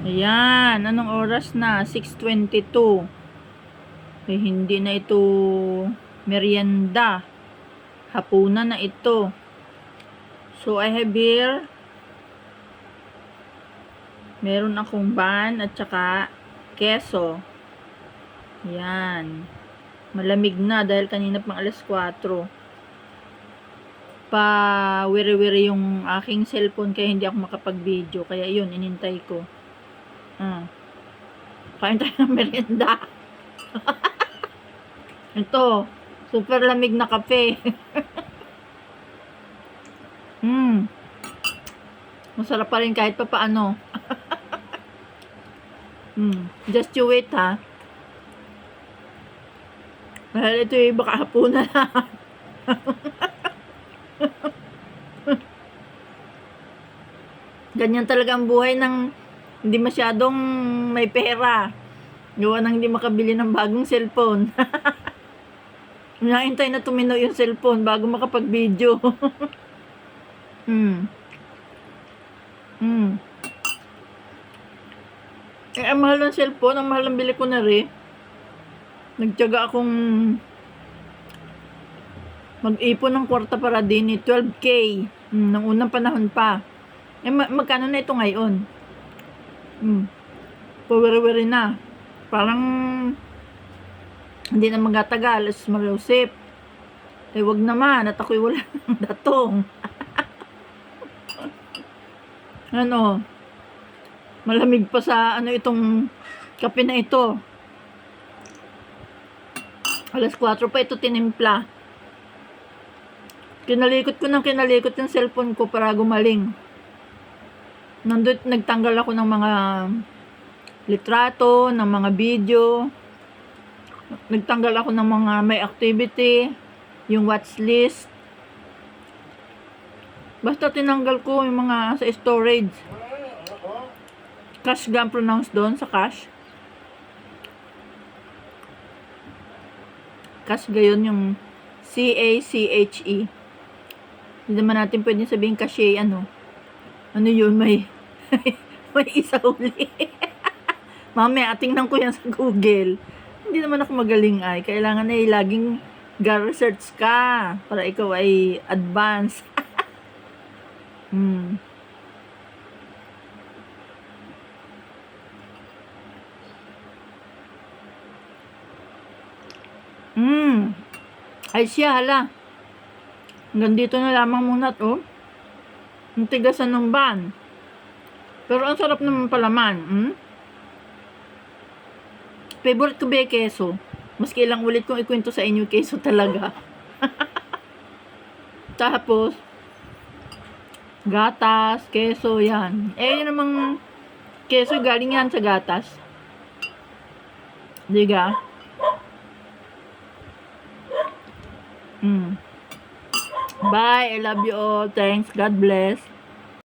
Ayan, anong oras na? 6:22. Eh, hindi na ito merienda. Hapunan na ito. So, I have here, meron akong ban at saka keso. Ayan. Malamig na dahil kanina pang alas 4. Pa-wiri-wiri yung aking cellphone kaya hindi ako makapag-video. Kaya yun, inintay ko. Kain tayo ng merienda. Ito, super lamig na kape. Masarap pa rin kahit pa paano. Just you wait ha. Dahil ito yung baka hapunan na. Ganyan talaga ang buhay ng hindi masyadong may pera. Gawa nang hindi makabili ng bagong cellphone. Naintay na tumino yung cellphone bago makapag-video. Eh, ang mahal ng cellphone, ang mahal ng bili ko na rin. Nagtiyaga akong mag-ipon ng kwarta para din 12K. Nang unang panahon pa. Eh, magkano na ito ngayon? Pawiri-wiri na. Parang hindi na magatagal. As mag-usip. Eh, wag naman. At ako'y wala ng datong. Ano? Malamig pa sa itong kape na ito. Alas 4 pa ito tinimpla. Kinalikot yung cellphone ko para gumaling. Nandun, nagtanggal ako ng mga litrato, ng mga video. Nagtanggal ako ng mga may activity, yung watch list. Basta tinanggal ko yung mga sa storage. Cache ga pronounce doon sa cache. Cache ga yun yung C-A-C-H-E. Hindi naman natin pwedeng sabihin cache, ano yun, may isa uli. Mamaya, tingnan ko yan sa Google. Hindi naman ako magaling ay. Kailangan ay laging research ka para ikaw ay advance. Ay siya, hala. Hanggang dito na lamang muna to. Ang tigasan ng ban. Pero ang sarap naman palaman. Favorite ko ba yung keso? Maski ilang ulit kong ikwento sa inyo, keso talaga. Tapos, gatas, keso, yan. Eh, yun namang keso, galing yan sa gatas. Diga? Bye. I love you all. Thanks. God bless.